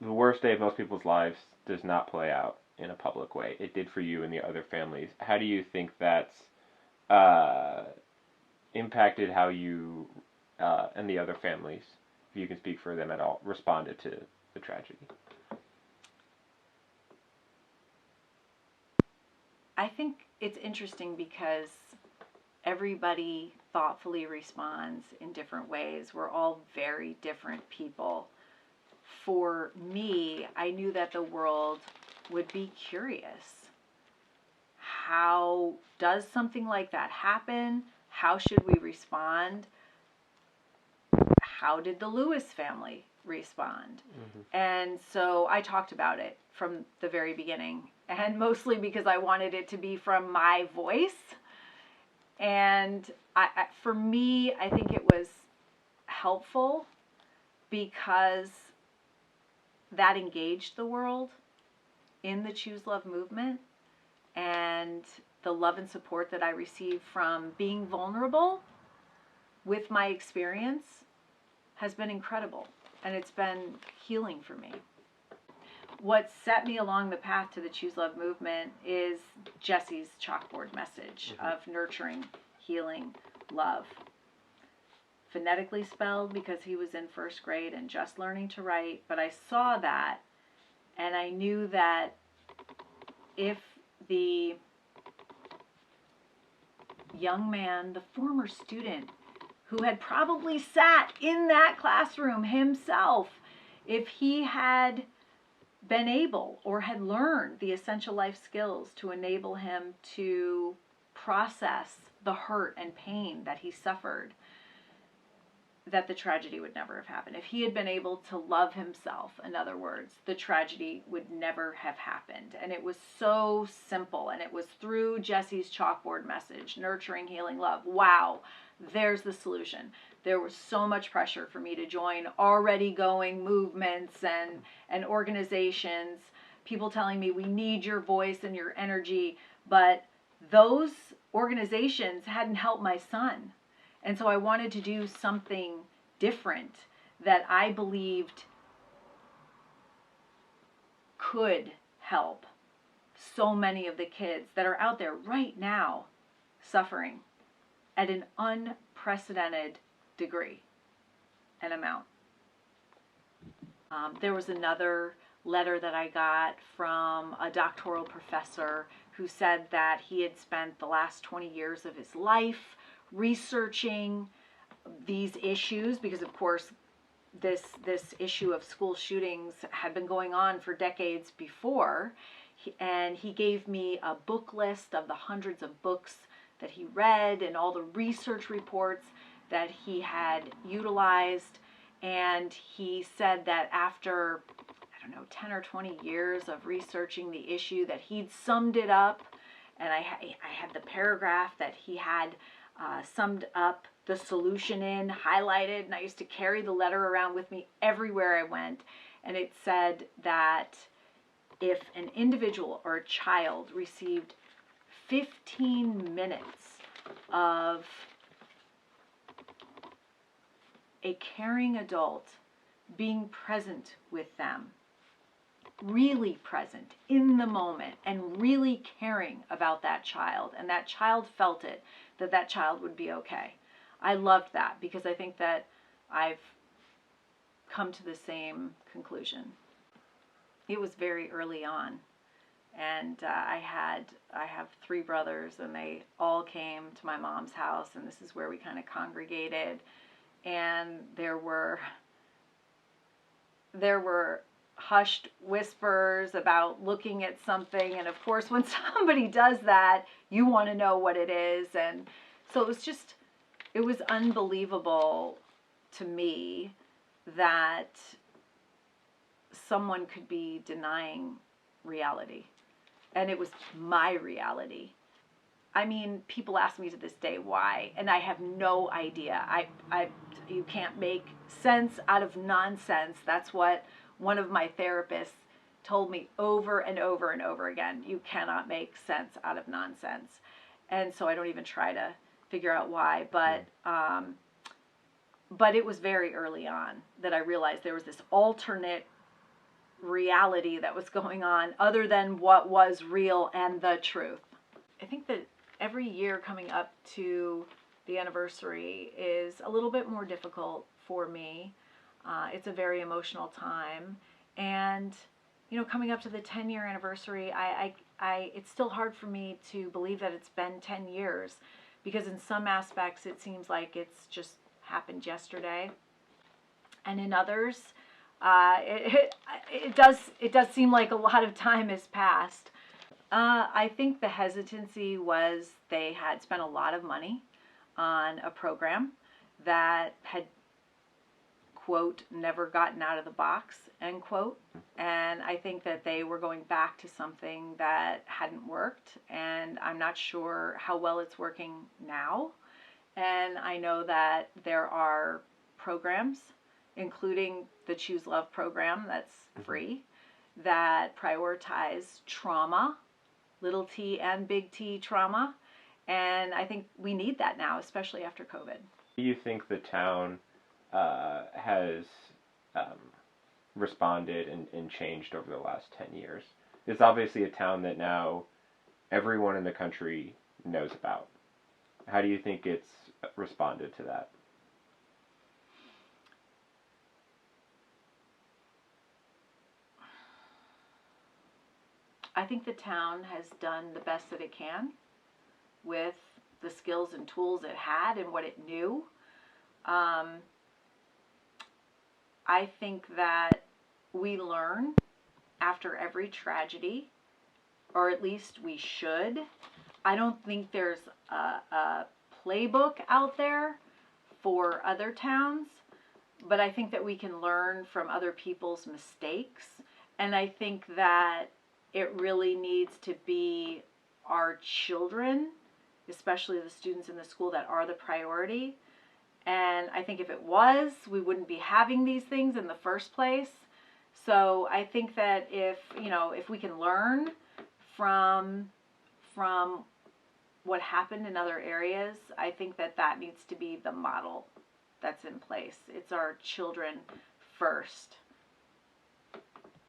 the worst day of most people's lives does not play out in a public way. It did for you and the other families. How do you think that's uh, impacted how you and the other families, if you can speak for them at all, responded to the tragedy? I think it's interesting because everybody thoughtfully responds in different ways. We're all very different people. For me, I knew that the world would be curious. How does something like that happen? How should we respond? How did the Lewis family respond? Mm-hmm. And so I talked about it from the very beginning, and mostly because I wanted it to be from my voice. And for me, I think it was helpful because that engaged the world in the Choose Love movement, and the love and support that I received from being vulnerable with my experience has been incredible, and it's been healing for me. What set me along the path to the Choose Love movement is Jesse's chalkboard message of nurturing, healing, love. Phonetically spelled because he was in first grade and just learning to write, but I saw that and I knew that if the young man, the former student who had probably sat in that classroom himself, if he had been able or had learned the essential life skills to enable him to process the hurt and pain that he suffered, that the tragedy would never have happened. If he had been able to love himself, in other words, the tragedy would never have happened. And it was so simple. And it was through Jesse's chalkboard message, nurturing, healing, love. Wow, there's the solution. There was so much pressure for me to join already going movements and organizations, people telling me we need your voice and your energy. But those organizations hadn't helped my son. And so I wanted to do something different that I believed could help so many of the kids that are out there right now suffering at an unprecedented degree and amount. There was another letter that I got from a doctoral professor who said that he had spent the last 20 years of his life researching these issues because, of course, this issue of school shootings had been going on for decades before. And he gave me a book list of the hundreds of books that he read and all the research reports that he had utilized. And he said that after, I don't know, 10 or 20 years of researching the issue, that he'd summed it up. And I had the paragraph that he had summed up the solution in, highlighted, and I used to carry the letter around with me everywhere I went. And it said that if an individual or a child received 15 minutes of a caring adult being present with them, really present in the moment and really caring about that child, and that child felt it, that child would be okay. I loved that because I think that I've come to the same conclusion. It was very early on, and I have 3 brothers, and they all came to my mom's house, and this is where we kind of congregated, and there were hushed whispers about looking at something, and of course when somebody does that, you want to know what it is. And so it was unbelievable to me that someone could be denying reality, and it was my reality. I mean, people ask me to this day why, and I have no idea. You can't make sense out of nonsense. That's what one of my therapists told me over and over and over again. You cannot make sense out of nonsense. And so I don't even try to figure out why. But it was very early on that I realized there was this alternate reality that was going on other than what was real and the truth. I think that every year coming up to the anniversary is a little bit more difficult for me. It's a very emotional time. And, coming up to the 10-year anniversary, it's still hard for me to believe that it's been 10 years, because in some aspects it seems like it's just happened yesterday. And in others, it does seem like a lot of time has passed. I think the hesitancy was they had spent a lot of money on a program that had, quote, never gotten out of the box, end quote. And I think that they were going back to something that hadn't worked, and I'm not sure how well it's working now. And I know that there are programs, including the Choose Love program that's free, that prioritize trauma, little t and big T trauma. And I think we need that now, especially after COVID. Do you think the town has responded and changed over the last 10 years? It's obviously a town that now everyone in the country knows about. How do you think it's responded to that? I think the town has done the best that it can with the skills and tools it had and what it knew. I think that we learn after every tragedy, or at least we should. I don't think there's a playbook out there for other towns, but I think that we can learn from other people's mistakes. And I think that it really needs to be our children, especially the students in the school, that are the priority. And I think if it was, we wouldn't be having these things in the first place. So I think that if we can learn from what happened in other areas, I think that needs to be the model that's in place. It's our children first.